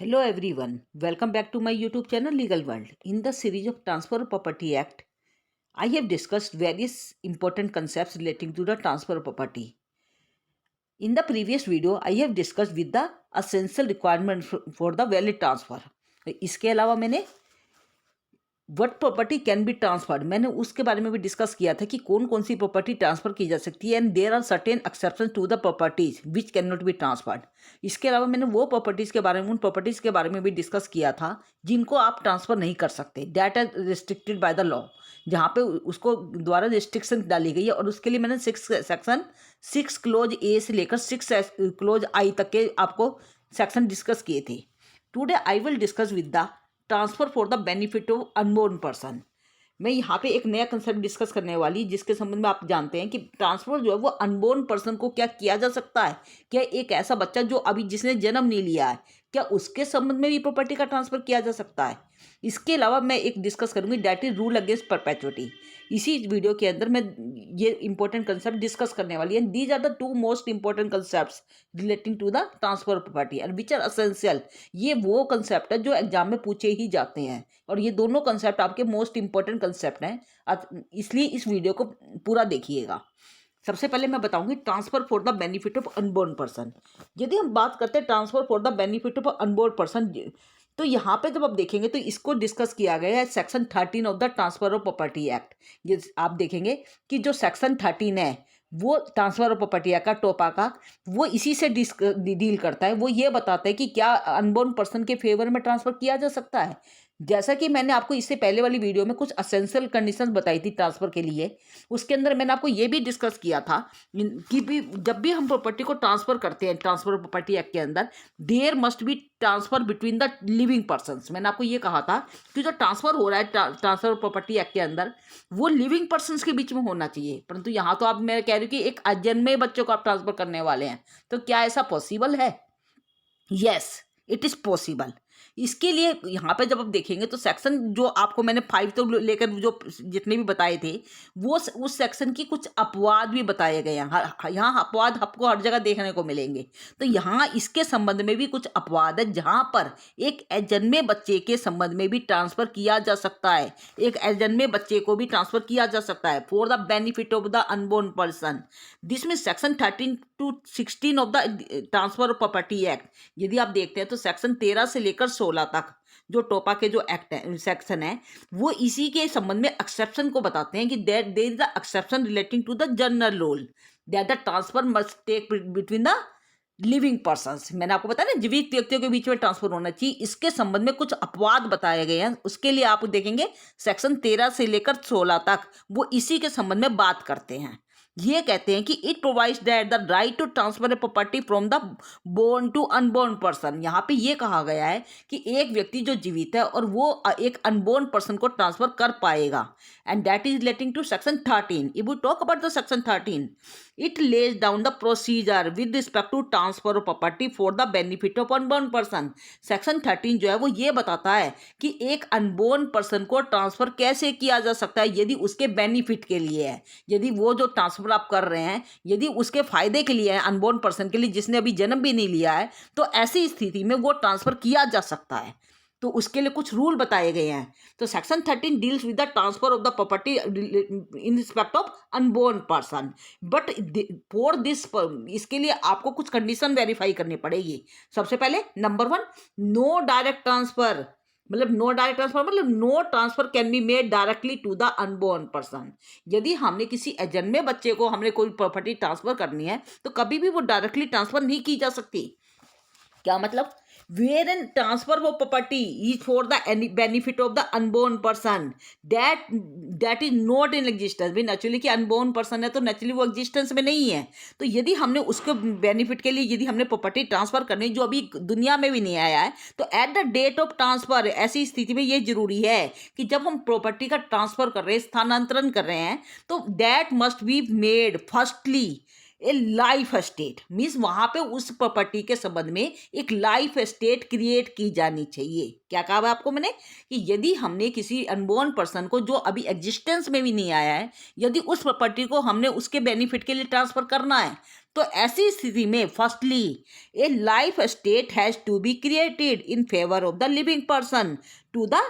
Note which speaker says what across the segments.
Speaker 1: Hello everyone, welcome back to my YouTube channel Legal World. In the series of Transfer of Property Act, I have discussed various important concepts relating to the transfer of property. In the previous video, I have discussed with the essential requirement for the valid transfer. इसके अलावा मैंने what property can be transferred, मैंने उसके बारे में भी discuss किया था कि कौन कौन सी प्रॉपर्टी ट्रांसफर की जा सकती है and there are certain exception to the properties which can not be transferred. इसके अलावा मैंने वो प्रॉपर्टीज़ के बारे में, उन प्रॉपर्टीज़ के बारे में भी डिस्कस किया था जिनको आप ट्रांसफ़र नहीं कर सकते, that are restricted by the law, जहाँ पे उसको द्वारा रिस्ट्रिक्शन डाली गई है। और उसके लिए मैंने सेक्शन 6 क्लोज ए से लेकर 6 क्लोज आई तक के आपको सेक्शन डिस्कस किए थे। Today I will discuss with the transfer for the benefit of unborn person. मैं यहाँ पे एक नया कंसेप्ट डिस्कस करने वाली जिसके संबंध में आप जानते हैं कि ट्रांसफर जो है वो अनबोर्न पर्सन को क्या किया जा सकता है। क्या एक ऐसा बच्चा जो अभी जिसने जन्म नहीं लिया है, क्या उसके संबंध में भी प्रॉपर्टी का ट्रांसफर किया जा सकता है। इसके अलावा मैं एक डिस्कस करूंगी that is rule against perpetuity. इसी वीडियो के अंदर मैं ये इंपॉर्टेंट कंसेप्ट डिस्कस करने वाली है। These are the two most important concepts relating to the transfer of property and which are essential. ये वो कंसेप्ट है जो एग्जाम में पूछे ही जाते हैं और ये दोनों कंसेप्ट आपके मोस्ट इंपॉर्टेंट कंसेप्ट हैं, इसलिए इस वीडियो को पूरा देखिएगा। सबसे पहले मैं बताऊंगी transfer for the benefit of unborn person. यदि हम बात करते हैं transfer for the benefit of unborn person, तो यहाँ पे जब आप देखेंगे तो इसको डिस्कस किया गया है section 13 of the transfer of property act. ये आप देखेंगे कि जो सेक्शन 13 है वो ट्रांसफर ऑफ प्रॉपर्टी एक्ट का, टोपा का, वो इसी से डील करता है। वो ये बताता है कि क्या अनबोर्न पर्सन के फेवर में ट्रांसफर किया जा सकता है। जैसा कि मैंने आपको इससे पहले वाली वीडियो में कुछ असेंशियल कंडीशंस बताई थी ट्रांसफ़र के लिए, उसके अंदर मैंने आपको ये भी डिस्कस किया था कि भी जब भी हम प्रॉपर्टी को ट्रांसफ़र करते हैं ट्रांसफर ऑफ प्रॉपर्टी एक्ट के अंदर, there must be transfer between the living persons. मैंने आपको ये कहा था कि जो ट्रांसफ़र हो रहा है ट्रांसफर ऑफ प्रॉपर्टी एक्ट के अंदर वो लिविंग पर्सनस के बीच में होना चाहिए, परंतु यहाँ तो आप, मैं कह रही हूँ कि एक अजन्मे बच्चों को आप ट्रांसफ़र करने वाले हैं, तो क्या ऐसा पॉसिबल है? Yes, it is possible. इसके लिए यहाँ पे जब आप देखेंगे तो सेक्शन जो आपको मैंने 5 तो लेकर जो जितने भी बताए थे वो उस सेक्शन की कुछ अपवाद भी बताए गए हैं। यहाँ अपवाद आपको हर जगह देखने को मिलेंगे, तो यहाँ इसके संबंध में भी कुछ अपवाद है जहाँ पर एक अजन्मे बच्चे के संबंध में भी ट्रांसफ़र किया जा सकता है। एक अजन्मे बच्चे को भी ट्रांसफ़र किया जा सकता है for the benefit of the unborn person. This mean section 13 to 16 of the transfer of property act. यदि आप देखते हैं तो सेक्शन 13 से लेकर 16 तक जो टोपा के जो एक्ट है, सेक्शन है, वो इसी के संबंध में एक्सेप्शन को बताते हैं कि there is the exception relating to the general rule that the transfer must take between the living persons. मैंने आपको बताया ना, जीवित व्यक्तियों के बीच में ट्रांसफर होना चाहिए। इसके संबंध में कुछ अपवाद बताए गए हैं, उसके लिए आप देखेंगे सेक्शन 13 से लेकर 16 तक वो इसी के संबंध में बात करते हैं। ये कहते हैं कि it provides that the right to transfer a property from the born to unborn person. यहाँ पे ये कहा गया है कि एक व्यक्ति जो जीवित है और वो एक अनबोर्न पर्सन को ट्रांसफर कर पाएगा, and that is relating to section 13। If we talk about the section 13, it lays down the procedure with respect to transfer of property for the benefit of unborn person. Section 13 जो है वो ये बताता है कि एक अनबोर्न पर्सन को transfer कैसे किया जा सकता है यदि उसके बेनिफिट के लिए है, यदि वो जो ट्रांसफर आप कर रहे हैं यदि उसके फायदे के लिए है, अनबोर्न पर्सन के लिए जिसने अभी जन्म भी नहीं लिया है, तो ऐसी स्थिति में वो ट्रांसफर किया जा सकता है। तो उसके लिए कुछ रूल बताए गए हैं। तो section 13 deals with the transfer of the property in respect of unborn person, but for this, इसके लिए आपको कुछ कंडीशन वेरीफाई करनी पड़ेगी। सबसे पहले नंबर 1, नो डायरेक्ट ट्रांसफर, मतलब नो डायरेक्ट ट्रांसफर मतलब no transfer can be made directly to the unborn person. यदि हमने किसी अजन्मे बच्चे को हमने कोई प्रॉपर्टी ट्रांसफर करनी है तो कभी भी वो डायरेक्टली ट्रांसफर नहीं की जा सकती। क्या मतलब? Where an transfer of property is for the benefit of the unborn person that is not in existence. भी नेचुरली कि अनबोर्न पर्सन है तो नेचुरली वो एग्जिस्टेंस में नहीं है, तो यदि हमने उसके बेनिफिट के लिए यदि हमने प्रॉपर्टी ट्रांसफर करनी जो अभी दुनिया में भी नहीं आया है, तो at the date of transfer, ऐसी स्थिति में ये जरूरी है कि जब हम प्रॉपर्टी का ट्रांसफर कर रहे हैं, स्थानांतरण कर रहे हैं, तो that must be made firstly a life estate means वहां पे उस प्रॉपर्टी के संबंध में एक लाइफ एस्टेट क्रिएट की जानी चाहिए। क्या कहा है आपको मैंने कि यदि हमने किसी अनबोर्न पर्सन को जो अभी एग्जिस्टेंस में भी नहीं आया है, यदि उस प्रॉपर्टी को हमने उसके बेनिफिट के लिए ट्रांसफर करना है, तो ऐसी स्थिति में firstly a life estate has to be created in favour of the living person to the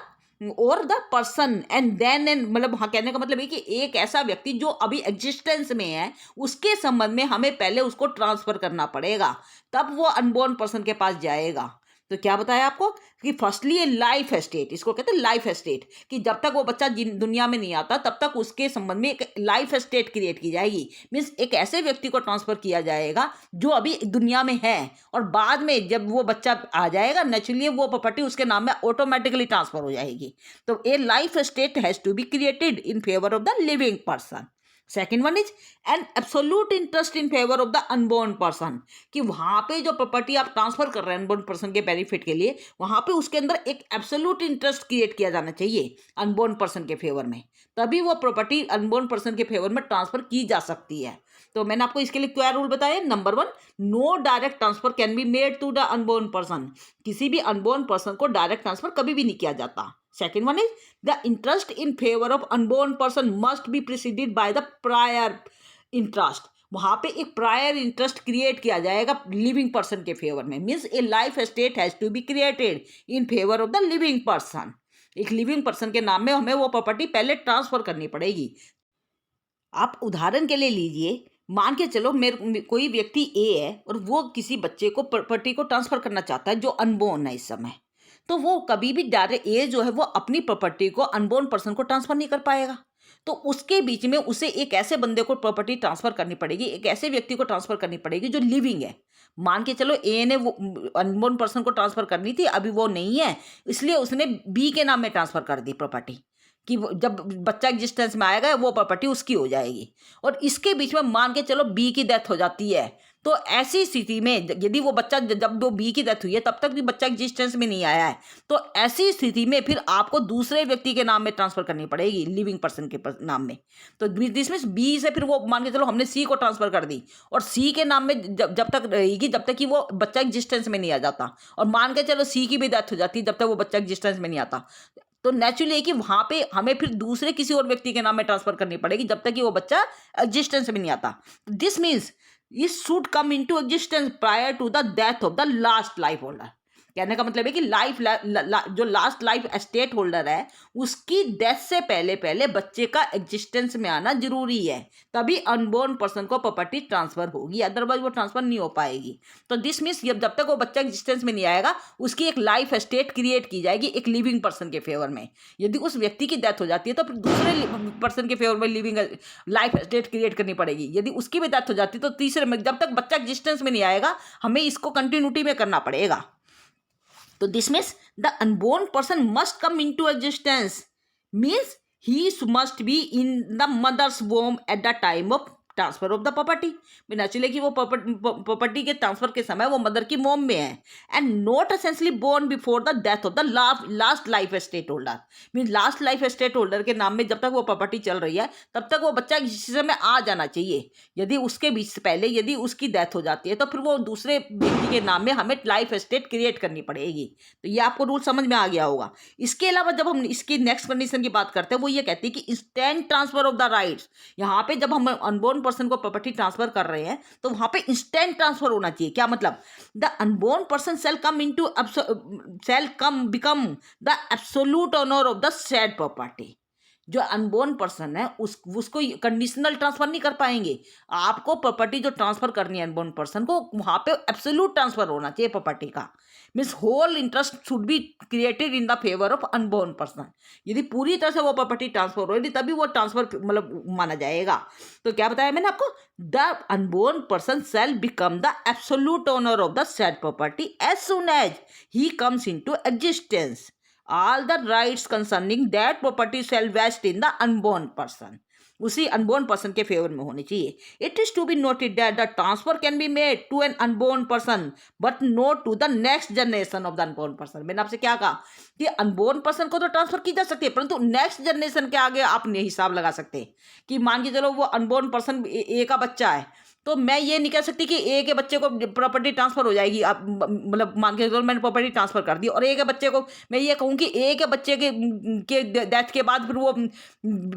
Speaker 1: और the person and then and मतलब हाँ कहने का मतलब है कि एक ऐसा व्यक्ति जो अभी एग्जिस्टेंस में है उसके संबंध में हमें पहले उसको ट्रांसफर करना पड़ेगा, तब वो अनबोर्न पर्सन के पास जाएगा। तो क्या बताया आपको कि फर्स्टली ये लाइफ एस्टेट, इसको कहते हैं लाइफ एस्टेट, कि जब तक वो बच्चा दुनिया में नहीं आता तब तक उसके संबंध में एक लाइफ एस्टेट क्रिएट की जाएगी। मीन्स एक ऐसे व्यक्ति को ट्रांसफर किया जाएगा जो अभी दुनिया में है, और बाद में जब वो बच्चा आ जाएगा नेचुरली वो प्रॉपर्टी उसके नाम में ऑटोमेटिकली ट्रांसफर हो जाएगी। तो a life estate has to be created in favour of the living person. Second one is an absolute interest in favour of the unborn person, कि वहां पे जो प्रॉपर्टी आप ट्रांसफर कर रहे हैं अनबोर्न पर्सन के बेनिफिट के लिए, वहां पे उसके अंदर एक एब्सोल्यूट इंटरेस्ट क्रिएट किया जाना चाहिए अनबोर्न पर्सन के फेवर में, तभी वो प्रॉपर्टी अनबोर्न पर्सन के फेवर में ट्रांसफर की जा सकती है। तो मैंने आपको इसके लिए क्या रूल बताया। Number one, no direct transfer can be made to the unborn person, किसी भी अनबोर्न पर्सन को डायरेक्ट ट्रांसफर कभी भी नहीं किया जाता। Second one is the interest in favor of unborn person must be preceded by the prior interest, वहां पे एक प्रायर इंटरेस्ट क्रिएट किया जाएगा लिविंग पर्सन के फेवर में। Means a life estate has to be created in favour of the living person, एक living person के नाम में हमें वो प्रॉपर्टी पहले ट्रांसफर करनी पड़ेगी। आप उदाहरण के लिए लीजिए, मान के चलो मेरे कोई व्यक्ति ए है और वो किसी बच्चे को प्रॉपर्टी को ट्रांसफर करना चाहता है जो अनबोर्न है इस समय, तो वो कभी भी डायरेक्ट ए जो है वो अपनी प्रॉपर्टी को अनबोर्न पर्सन को ट्रांसफर नहीं कर पाएगा। तो उसके बीच में उसे एक ऐसे बंदे को प्रॉपर्टी ट्रांसफर करनी पड़ेगी, एक ऐसे व्यक्ति को ट्रांसफर करनी पड़ेगी जो लिविंग है। मान के चलो ए ने वो अनबोर्न पर्सन को ट्रांसफर करनी थी, अभी वो नहीं है, इसलिए उसने बी के नाम में ट्रांसफर कर दी प्रॉपर्टी, कि जब बच्चा एग्जिस्टेंस में आएगा वो प्रॉपर्टी उसकी हो जाएगी। और इसके बीच में मान के चलो बी की डेथ हो जाती है, तो ऐसी स्थिति में यदि वो बच्चा जब वो बी की डेथ हुई है तब तक भी बच्चा एग्जिस्टेंस में नहीं आया है, तो ऐसी स्थिति में फिर आपको दूसरे व्यक्ति के नाम में ट्रांसफर करनी पड़ेगी लिविंग पर्सन के नाम में। तो दिस मीन्स बी से फिर वो मान के चलो हमने सी को ट्रांसफर कर दी, और सी के नाम में जब तक रहेगी जब तक कि वो बच्चा एग्जिस्टेंस में नहीं आ जाता, और मान के चलो सी की भी डेथ हो जाती है जब तक वो बच्चा एग्जिस्टेंस में नहीं आता, तो नेचुरली है कि वहां पे हमें फिर दूसरे किसी और व्यक्ति के नाम में ट्रांसफर करनी पड़ेगी जब तक कि वो बच्चा एग्जिस्टेंस में नहीं आता। This means it should come into existence prior to the death of the last life holder। कहने का मतलब है कि जो लास्ट लाइफ एस्टेट होल्डर है उसकी डेथ से पहले पहले बच्चे का एग्जिस्टेंस में आना जरूरी है, तभी अनबोर्न पर्सन को प्रॉपर्टी ट्रांसफर होगी, अदरवाइज वो ट्रांसफर नहीं हो पाएगी। तो दिस मीन्स जब तक वो बच्चा एग्जिस्टेंस में नहीं आएगा उसकी एक लाइफ एस्टेट क्रिएट की जाएगी एक लिविंग पर्सन के फेवर में। यदि उस व्यक्ति की डेथ हो जाती है तो फिर दूसरे पर्सन के फेवर में लिविंग लाइफ एस्टेट क्रिएट करनी पड़ेगी। यदि उसकी भी डेथ हो जाती है तो तीसरे में, जब तक बच्चा एग्जिस्टेंस में नहीं आएगा हमें इसको कंटिन्यूटी में करना पड़ेगा। तो this means the unborn person must come into existence, means he must be in the mother's womb at the time of transfer of the property. Naturally कि वो प्रॉपर्टी के ट्रांसफर के समय वो मदर की मोम में है, and not essentially born before the death of the last life estate holder. Mean last life estate holder के नाम में जब तक वो प्रॉपर्टी चल रही है तब तक वो बच्चा इस समय आ जाना चाहिए। यदि उसके बीच से पहले यदि उसकी डेथ हो जाती है तो फिर वो दूसरे व्यक्ति के नाम में हमें लाइफ एस्टेट क्रिएट करनी पड़ेगी। तो ये आपको रूल समझ में आ गया होगा। इसके अलावा जब हम इसकी नेक्स्ट कंडीशन की बात करते हैं वो ये कहती है कि instant transfer of the rights. यहाँ पे जब हम अनबोर्न पर्सन को प्रॉपर्टी ट्रांसफर कर रहे हैं तो वहां पे इंस्टेंट ट्रांसफर होना चाहिए। क्या मतलब? The unborn person shall become the absolute owner of the said property. जो अनबोर्न पर्सन है उसको कंडीशनल ट्रांसफर नहीं कर पाएंगे। आपको प्रॉपर्टी जो ट्रांसफर करनी है अनबोर्न पर्सन को वहां पे एब्सोल्यूट ट्रांसफर होना चाहिए प्रॉपर्टी का। Means whole interest should be created in the favour of unborn person. यदि पूरी तरह से वो प्रॉपर्टी ट्रांसफर हो रही तभी वो ट्रांसफर मतलब माना जाएगा। तो क्या बताया मैंने आपको? The unborn person shall become the absolute owner of the said property as soon as he comes into existence. All the rights concerning that property shall vest in the unborn person। उसी unborn person के favour में होनी चाहिए। It is to be noted that the transfer can be made to an unborn person but not to the next generation of the unborn person. मैंने आपसे क्या कहा कि अनबोर्न पर्सन को तो ट्रांसफर की जा सकती है परंतु नेक्स्ट जनरेशन के आगे आप नहीं हिसाब लगा सकते। कि मान के चलो वो अनबोर्न पर्सन ए का बच्चा है तो मैं ये नहीं कह सकती कि ए के बच्चे को प्रॉपर्टी ट्रांसफर हो जाएगी, आप मतलब मान के चलो मैंने प्रॉपर्टी ट्रांसफर कर दी और ए के बच्चे को मैं ये कहूँ कि ए के बच्चे के डेथ के बाद फिर वो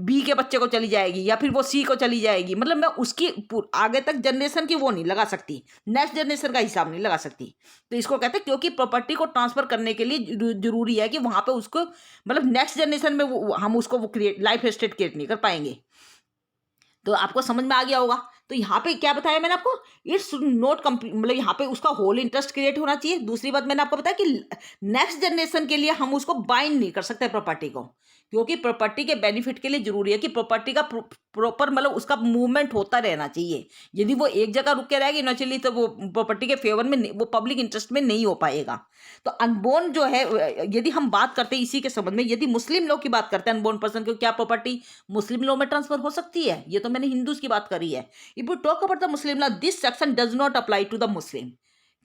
Speaker 1: बी के बच्चे को चली जाएगी या फिर वो सी को चली जाएगी, मतलब मैं उसकी आगे तक जनरेशन की वो नहीं लगा सकती, नेक्स्ट जनरेशन का हिसाब नहीं लगा सकती। तो इसको कहते हैं क्योंकि प्रॉपर्टी को ट्रांसफर करने के लिए जरूरी है कि वहां पे उसको मतलब नेक्स्ट जनरेशन में हम उसको वो क्रिएट लाइफ एस्टेट क्रिएट नहीं कर पाएंगे। तो आपको समझ में आ गया होगा। तो यहाँ पे क्या बताया मैंने आपको, इट्स नॉट कंप्लीट, मतलब यहाँ पे उसका होल इंटरेस्ट क्रिएट होना चाहिए। दूसरी बात मैंने आपको बताया कि नेक्स्ट जनरेशन के लिए हम उसको बाइंड नहीं कर सकते प्रॉपर्टी को, क्योंकि प्रॉपर्टी के बेनिफिट के लिए जरूरी है कि प्रॉपर्टी का प्रॉपर मतलब उसका मूवमेंट होता रहना चाहिए। यदि वो एक जगह रुक के रहेगी नेचुरली तो वो प्रॉपर्टी के फेवर में वो पब्लिक इंटरेस्ट में नहीं हो पाएगा। तो अनबोर्न जो है, यदि हम बात करते हैं इसी के संबंध में, यदि मुस्लिम लॉ की बात करते हैं अनबोर्न पर्सन को, क्या प्रॉपर्टी मुस्लिम लॉ में ट्रांसफर हो सकती है? ये तो मैंने हिंदूज की बात करी है। If you talk about the Muslim law, this section does not apply to the Muslim.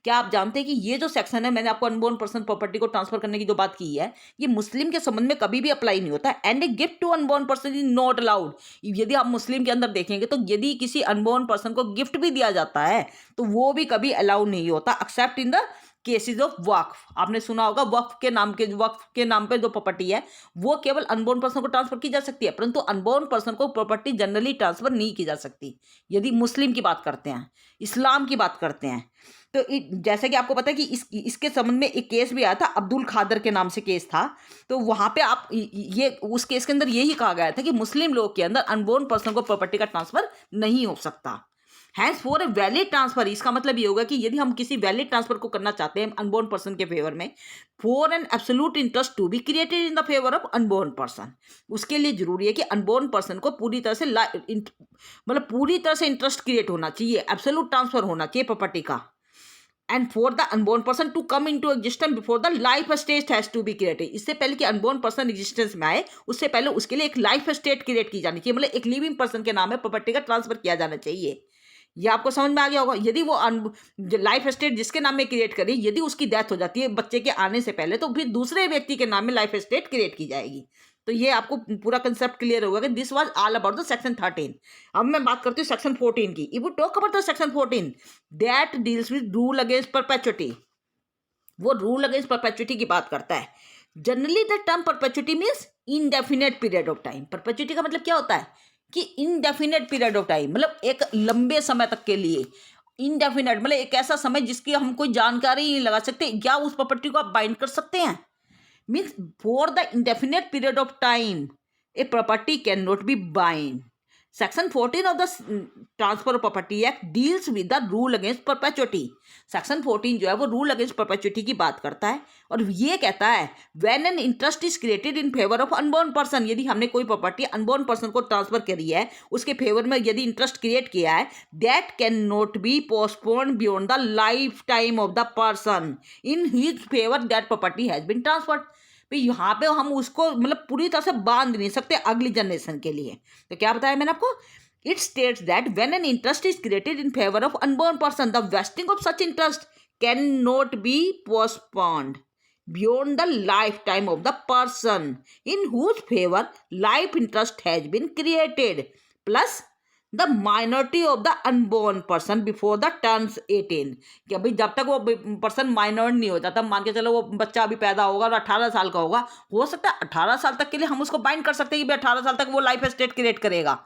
Speaker 1: क्या आप जानते हैं कि ये जो सेक्शन है, मैंने आपको अनबोर्न पर्सन प्रॉपर्टी को ट्रांसफर करने की जो बात की है, ये मुस्लिम के संबंध में कभी भी अप्लाई नहीं होता। And a gift to unborn person is not allowed. यदि आप मुस्लिम के अंदर देखेंगे तो यदि किसी अनबोर्न पर्सन को गिफ्ट भी दिया जाता है तो वो भी कभी अलाउ नहीं होता, except in the cases of waqf. आपने सुना होगा वक्फ के नाम पे जो प्रॉपर्टी है वो केवल अनबोर्न पर्सन को ट्रांसफर की जा सकती है, परंतु अनबोर्न पर्सन को प्रॉपर्टी जनरली ट्रांसफर नहीं की जा सकती। यदि मुस्लिम की बात करते हैं, इस्लाम की बात करते हैं, तो जैसे कि आपको पता है कि इसके संबंध में एक केस भी आया था, अब्दुल खादर के नाम से केस था। तो वहां पे आप ये उस केस के अंदर यही कहा गया था कि मुस्लिम लोग के अंदर अनबोर्न पर्सन को प्रॉपर्टी का ट्रांसफर नहीं हो सकता। Hence for a valid transfer, इसका मतलब ये होगा कि यदि हम किसी वैलिड ट्रांसफर को करना चाहते हैं अनबोर्न पर्सन के फेवर में, for an absolute interest to be created in the favour of unborn person, उसके लिए जरूरी है कि अनबोर्न पर्सन को पूरी तरह से मतलब पूरी तरह से इंटरेस्ट क्रिएट होना चाहिए, एब्सोल्यूट ट्रांसफर होना चाहिए प्रॉपर्टी का। And for the unborn person to come into existence before the life estate has to be created, इससे पहले कि अनबोर्न पर्सन एग्जिस्टेंस में आए उससे पहले उसके लिए एक लाइफ स्टेट क्रिएट की जानी चाहिए, मतलब एक लिविंग पर्सन के नाम में प्रॉपर्टी का ट्रांसफर किया जाना चाहिए। ये आपको समझ में आ गया होगा। यदि वो लाइफ स्टेट जिसके नाम में क्रिएट करी, यदि उसकी डेथ हो जाती है बच्चे के आने से पहले, तो फिर दूसरे व्यक्ति के नाम में लाइफ स्टेट क्रिएट की जाएगी। तो ये आपको पूरा कंसेप्ट क्लियर होगा कि this was all about the section 13। अब मैं बात करती हूँ सेक्शन 14 की। If you talk about the section 14 that deals with rule against perpetuity, वो रूल अगेंस्ट परपेचुटी की बात करता है। Generally the term perpetuity means indefinite period of time. Perpetuity का मतलब क्या होता है कि इनडेफिनेट पीरियड ऑफ टाइम, मतलब एक लंबे समय तक के लिए। इनडेफिनेट मतलब एक ऐसा समय जिसकी हम कोई जानकारी नहीं लगा सकते, या उस प्रॉपर्टी को आप बाइंड कर सकते हैं। Means for the indefinite period of time a property can not B bind. Section 14 of the transfer of property act deals with the rule against perpetuity. Section 14 जो है वो रूल अगेंस्ट परपेचुटी की बात करता है और ये कहता है when an interest is created in favour of unborn person, यदि हमने कोई प्रॉपर्टी अनबोर्न पर्सन को ट्रांसफर करी है, उसके फेवर में यदि इंटरेस्ट क्रिएट किया है, that can not be postponed beyond the lifetime of the person in his favour that property has been transferred. तो यहाँ पे हम उसको मतलब पूरी तरह से बांध नहीं सकते अगली जनरेशन के लिए। तो क्या बताया मैंने आपको, it states that when an interest is created in favour of unborn person the vesting of such interest can not be postponed beyond the lifetime of the person in whose favor life interest has been created plus the minority of the unborn person before the turns 18। क्या भाई जब तक वो person minor नहीं हो जाता, मान के चलो वो बच्चा अभी पैदा होगा और 18 साल का होगा, हो सकता है 18 साल तक के लिए हम उसको बाइंड कर सकते हैं कि 18 साल तक वो लाइफ स्टेट क्रिएट करेगा,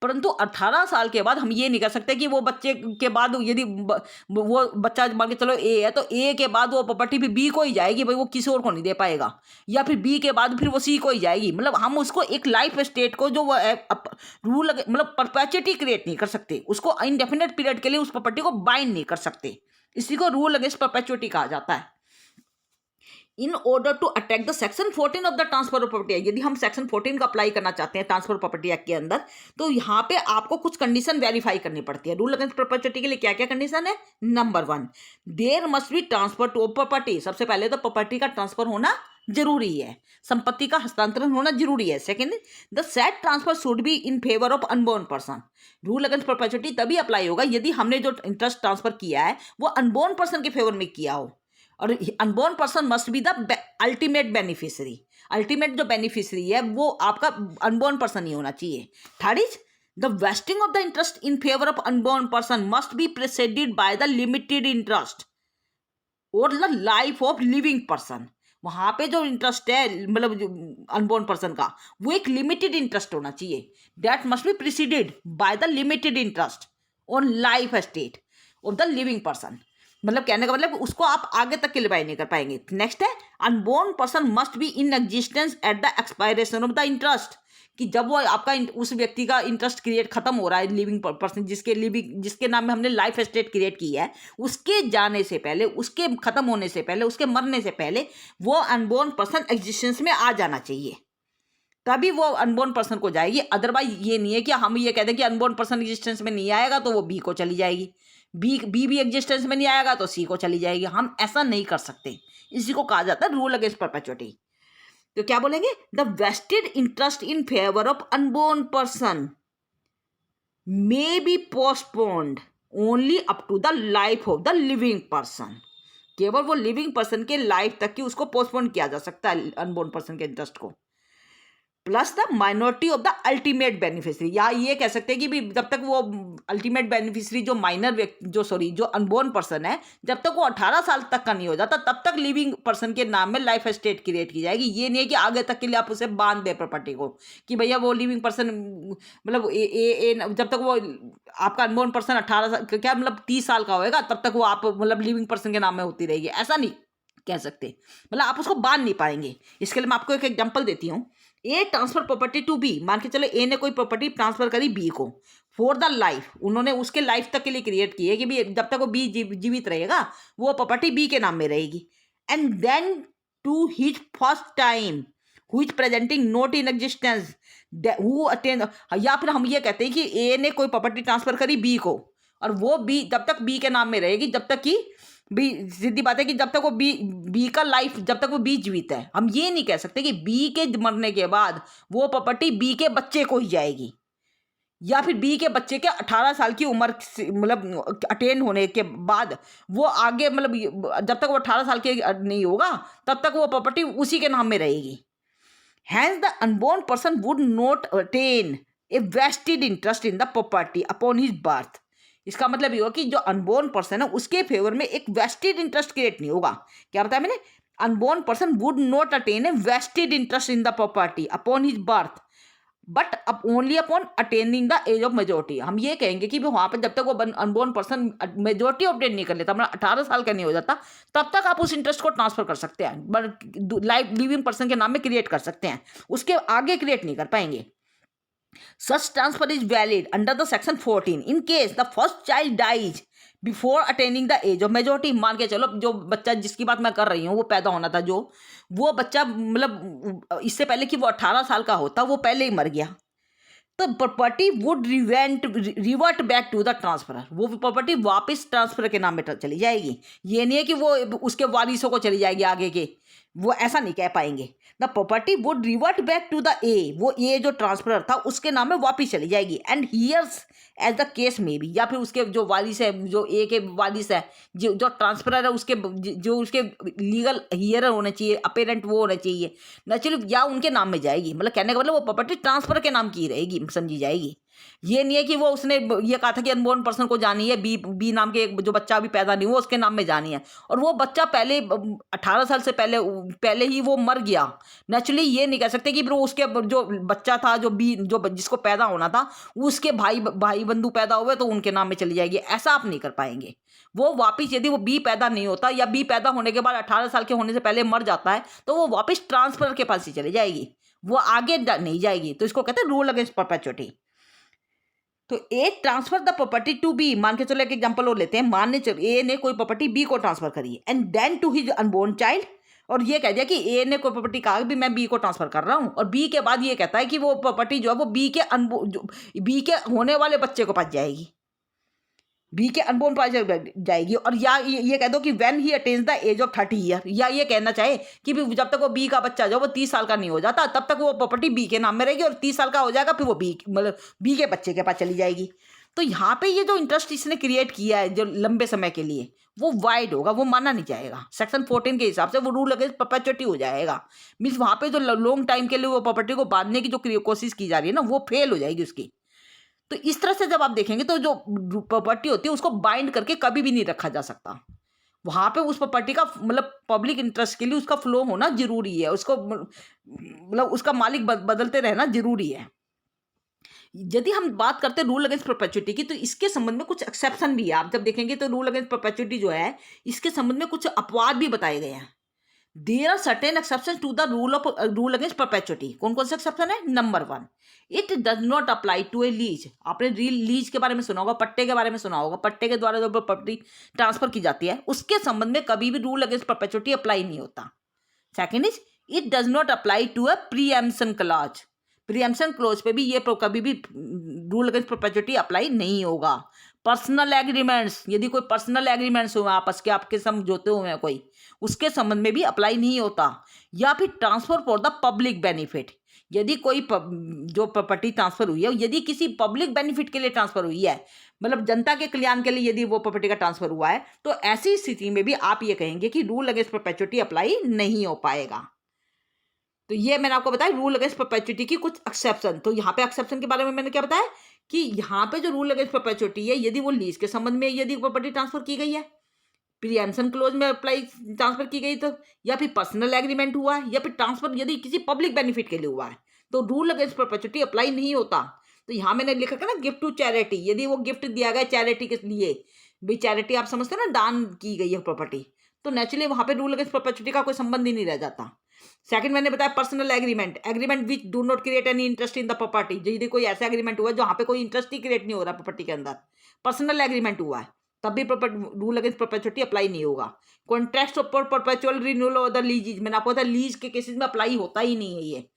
Speaker 1: परंतु 18 साल के बाद हम ये नहीं कर सकते कि वो बच्चे के बाद यदि वो बच्चा मान के चलो ए है तो ए के बाद वो प्रॉपर्टी भी बी को ही जाएगी, भाई वो किसी और को नहीं दे पाएगा, या फिर बी के बाद फिर वो सी को ही जाएगी। मतलब हम उसको एक लाइफ स्टेट को जो रूल मतलब परपेचुटी क्रिएट नहीं कर सकते, उसको इनडेफिनेट पीरियड के लिए उस प्रॉपर्टी को बाइंड नहीं कर सकते। इसी को रूल अगेंस्ट परपेचुटी कहा जाता है। In order to attack the section 14 of the transfer of property act, यदि हम सेक्शन 14 का अप्लाई करना चाहते हैं ट्रांसफर प्रॉपर्टी एक्ट के अंदर, तो यहाँ पे आपको कुछ कंडीशन वेरीफाई करनी पड़ती है। रूल अगेंस्ट प्रॉपर्टी के लिए क्या क्या कंडीशन है? Number 1, there must be transfer to property. सबसे पहले तो प्रॉपर्टी का ट्रांसफर होना जरूरी है, संपत्ति का हस्तांतरण होना जरूरी है। Second, the set transfer should be in favour of unborn person. Rule against property तभी अप्लाई होगा यदि हमने जो इंटरेस्ट ट्रांसफर किया है वो अनबोर्न पर्सन के फेवर में किया हो, और unborn person must be the ultimate beneficiary. Ultimate जो बेनिफिशियरी है वो आपका अनबोर्न पर्सन ही होना चाहिए। Third is the vesting of the interest in favour of unborn person must be preceded by the limited interest और the life of living person. वहां पे जो इंटरेस्ट है मतलब अनबोर्न पर्सन का, वो एक लिमिटेड इंटरेस्ट होना चाहिए। That must be preceded by the limited interest on life estate of the living person. मतलब कहने का मतलब उसको आप आगे तक क्लेरिफाई नहीं कर पाएंगे। नेक्स्ट है, unborn person must be in existence at the expiration of the interest, कि जब वो आपका उस व्यक्ति का इंटरेस्ट क्रिएट खत्म हो रहा है, लिविंग पर्सन जिसके नाम में हमने लाइफ एस्टेट क्रिएट की है, उसके जाने से पहले, उसके खत्म होने से पहले, उसके मरने से पहले वो अनबोर्न पर्सन एग्जिस्टेंस में आ जाना चाहिए, तभी वो अनबोर्न पर्सन को जाएगी। अदरवाइज ये नहीं है कि हम ये कहते हैं कि अनबोर्न पर्सन एग्जिस्टेंस में नहीं आएगा तो वो बी को चली जाएगी, बी भी एग्जिस्टेंस में नहीं आएगा तो सी को चली जाएगी। हम ऐसा नहीं कर सकते, इसी को कहा जाता है रूल अगेंस्ट परपेचुइटी। तो क्या बोलेंगे, the vested interest in favour of unborn person may be postponed only up to the life of the living person. केवल वो लिविंग पर्सन के लाइफ तक की उसको पोस्टपोन किया जा सकता है अनबोर्न पर्सन के इंटरेस्ट को, plus the minority of the ultimate beneficiary. या ये कह सकते हैं कि भी जब तक वो अल्टीमेट बेनिफिशरी जो माइनर व्यक्ति जो अनबोर्न पर्सन है, जब तक वो 18 साल तक का नहीं हो जाता तब तक लिविंग पर्सन के नाम में लाइफ एस्टेट क्रिएट की जाएगी। ये नहीं है कि आगे तक के लिए आप उसे बांध दे प्रॉपर्टी को कि भैया वो लिविंग पर्सन मतलब जब तक वो आपका अनबोर्न पर्सन 18 साल क्या मतलब 30 साल का होएगा तब तक वो आप मतलब लिविंग पर्सन के नाम में होती रहेगी, ऐसा नहीं कह सकते। मतलब आप उसको बांध नहीं पाएंगे। इसके लिए मैं आपको एक एग्जांपल देती हूँ। ए ट्रांसफर प्रॉपर्टी टू बी, मान के चलो ए ने कोई प्रॉपर्टी ट्रांसफर करी बी को फॉर द लाइफ, उन्होंने उसके लाइफ तक के लिए क्रिएट की है कि भी जब तक वो बी जीवित रहेगा वो प्रॉपर्टी बी के नाम में रहेगी। And then to his first time who is presenting not in existence who attain, या फिर हम ये कहते हैं कि ए ने कोई प्रॉपर्टी ट्रांसफर करी बी को और वो बी जब तक बी के नाम में रहेगी, जब तक कि बी, सीधी बात है कि जब तक वो बी का लाइफ, जब तक वो बी जीवित है। हम ये नहीं कह सकते कि बी के मरने के बाद वो प्रॉपर्टी बी के बच्चे को ही जाएगी, या फिर बी के बच्चे के 18 साल की उम्र मतलब अटेन होने के बाद वो आगे मतलब जब तक वो 18 साल के नहीं होगा तब तक वो प्रॉपर्टी उसी के नाम में रहेगी। Hence the unborn person would not attain a vested interest in the property upon his birth। इसका मतलब ये होगा कि जो अनबोर्न पर्सन है उसके फेवर में एक वेस्टेड इंटरेस्ट क्रिएट नहीं होगा। क्या बताया मैंने, unborn person would not attain a vested interest in the property upon his birth but only upon attaining the age of majority. हम ये कहेंगे कि वहाँ पर जब तक वो अनबोर्न पर्सन मेजोरिटी ऑब्टेन नहीं कर लेता, मतलब 18 साल का नहीं हो जाता, तब तक आप उस इंटरेस्ट को ट्रांसफर कर सकते हैं, बट लाइफ लिविंग पर्सन के नाम में क्रिएट कर सकते हैं, उसके आगे क्रिएट नहीं कर पाएंगे। Such transfer is valid under the section 14 in case the first child dies before attaining the age of majority। मान के चलो जो बच्चा जिसकी बात मैं कर रही हूँ वो पैदा होना था, जो वो बच्चा मतलब इससे पहले कि वो 18 साल का होता वो पहले ही मर गया, तो property would revert back to the transferor. वो प्रॉपर्टी वापस ट्रांसफर के नाम में चली जाएगी। ये नहीं है कि वो उसके वारिसों को चली जाएगी आगे के, वो ऐसा नहीं कह पाएंगे। The property would revert back to the a, वो ए जो ट्रांसफरर था उसके नाम में वापस चली जाएगी। And here's as the case में भी, या फिर उसके जो वारिस है, जो ए के वारिस है, जो ट्रांसफरर है, उसके जो उसके लीगल हियरर होने चाहिए, अपेरेंट वो होने चाहिए नेचुरली, या उनके नाम में जाएगी। मतलब कहने का मतलब वो प्रॉपर्टी ट्रांसफर के नाम की रहेगी, समझी जाएगी। ये नहीं है कि वो उसने ये कहा था कि अनबोर्न पर्सन को जानी है, बी नाम के जो बच्चा अभी पैदा नहीं हुआ उसके नाम में जानी है, और वो बच्चा पहले 18 साल से पहले ही वो मर गया। नेचुरली ये नहीं कह सकते कि ब्रो उसके जो बच्चा था जो जिसको पैदा होना था उसके भाई बंधु पैदा हुए तो उनके नाम में चली जाएगी, ऐसा आप नहीं कर पाएंगे। वो वापिस यदि वो बी पैदा नहीं होता या बी पैदा होने के बाद 18 साल के होने से पहले मर जाता है तो वो वापिस ट्रांसफर के पास ही चली जाएगी, वो आगे नहीं जाएगी। तो इसको कहते हैं रूल अगेंस्ट परपेचुइटी। तो a transfer the property to be, मान के चलो एक एग्जांपल और लेते हैं। मान ने चलो ए ने कोई प्रॉपर्टी बी को ट्रांसफर करी है and then to his unborn child, और ये कह दिया कि ए ने कोई प्रॉपर्टी कहा भी मैं बी को ट्रांसफर कर रहा हूँ, और बी के बाद ये कहता है कि वो प्रॉपर्टी जो है वो बी के होने वाले बच्चे को पास जाएगी, बी के अनबोर्न पास जाएगी। और या ये कह दो कि when he attains the age of 30 year, या ये कहना चाहे कि जब तक वो बी का बच्चा जो वो 30 साल का नहीं हो जाता तब तक वो प्रॉपर्टी बी के नाम में रहेगी, और 30 साल का हो जाएगा फिर वो बी के बच्चे के पास चली जाएगी। तो यहाँ पे ये जो इंटरेस्ट इसने क्रिएट किया है जो लंबे समय के लिए, वो वाइड होगा, वो माना नहीं जाएगा। सेक्शन 14 के हिसाब से वो रूल अगेंस्ट परपेचुइटी हो जाएगा। मीन्स वहाँ पे जो लॉन्ग टाइम के लिए वो प्रॉपर्टी को बांधने की जो कोशिश की जा रही है ना वो फेल हो जाएगी उसकी। तो इस तरह से जब आप देखेंगे तो जो प्रॉपर्टी होती है उसको बाइंड करके कभी भी नहीं रखा जा सकता। वहां पे उस प्रॉपर्टी का मतलब पब्लिक इंटरेस्ट के लिए उसका फ्लो होना जरूरी है, उसको मतलब उसका मालिक बदलते रहना जरूरी है। यदि हम बात करते हैं रूल अगेंस्ट परपेचुइटी की, तो इसके संबंध में कुछ एक्सेप्शन भी है। आप जब देखेंगे तो रूल अगेंस्ट परपेचुइटी जो है, इसके संबंध में कुछ अपवाद भी बताए गए हैं। There are certain exception to the rule against perpetuity. कौन कौन से एक्सेप्शन है? Number 1, it does not apply to a lease. आपने लीज के बारे में सुना होगा, पट्टे के बारे में सुना होगा। पट्टे के द्वारा जो प्रॉपर्टी ट्रांसफर की जाती है उसके संबंध में कभी भी रूल अगेंस्ट परपेचुइटी अप्लाई नहीं होता। Second is it does not apply to a preemption clause. Preemption clause पे भी ये कभी भी रूल अगेंस्ट परपेचुइटी अप्लाई नहीं होगा। पर्सनल एग्रीमेंट्स, यदि कोई पर्सनल एग्रीमेंट्स हुए आपस के, आपके समझौते हुए हैं कोई, उसके संबंध में भी अप्लाई नहीं होता। या फिर transfer for the public benefit, यदि कोई जो प्रॉपर्टी ट्रांसफर हुई है यदि किसी पब्लिक बेनिफिट के लिए ट्रांसफर हुई है, मतलब जनता के कल्याण के लिए यदि वो प्रॉपर्टी का ट्रांसफर हुआ है, तो ऐसी स्थिति में भी आप ये कहेंगे कि रूल अगेंस्ट परपेचुइटी अप्लाई नहीं हो पाएगा। तो ये मैंने आपको बताया रूल अगेंस्ट परपेचुइटी की कुछ एक्सेप्शन। तो यहाँ पे एक्सेप्शन के बारे में मैंने क्या बताया कि यहाँ पे जो रूल अगेंस्ट परपेचुइटी है, यदि वो लीज के संबंध में यदि प्रॉपर्टी ट्रांसफर की गई है, प्रीएम्पशन क्लोज में अप्लाई ट्रांसफर की गई, तो या फिर पर्सनल एग्रीमेंट हुआ है, या फिर ट्रांसफर यदि किसी पब्लिक बेनिफिट के लिए हुआ है, तो रूल अगेंस्ट परपेचुइटी अप्लाई नहीं होता। तो यहाँ मैंने लिखा था ना गिफ्ट टू चैरिटी, यदि वो गिफ्ट दिया गया चैरिटी के लिए, भाई चैरिटी आप समझते हो ना, दान की गई है प्रॉपर्टी, तो नेचुरली वहां पे रूल अगेंस्ट परपेचुइटी का कोई संबंध ही नहीं रह जाता। सेकंड मैंने बताया personal agreement, agreement which do not create any interest in the property. यदि कोई ऐसा एग्रीमेंट हुआ जहां पे कोई इंटरेस्ट ही क्रिएट नहीं हो रहा प्रॉपर्टी के अंदर, पर्सनल एग्रीमेंट हुआ है, तब भी रूल अगेंस्ट परपेचुइटी अप्लाई नहीं होगा। Contract for perpetual renewal of the lease, मैंने आपको बताया लीज के केसेस में अप्लाई होता ही नहीं है ये।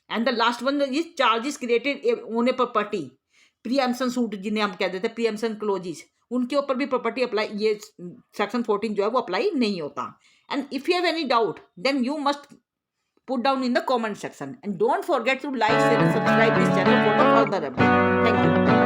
Speaker 1: And the last one is charges created on a property, preemption suit जिन्हें हम कहते थे, प्रीएम्पशन क्लोजेस, उनके ऊपर भी प्रॉपर्टी अप्लाई, ये सेक्शन 14 जो है वो अप्लाई नहीं होता। And if you have any doubt then you must put down in the comment section, and don't forget to like, share and subscribe this channel for the further update. Thank you.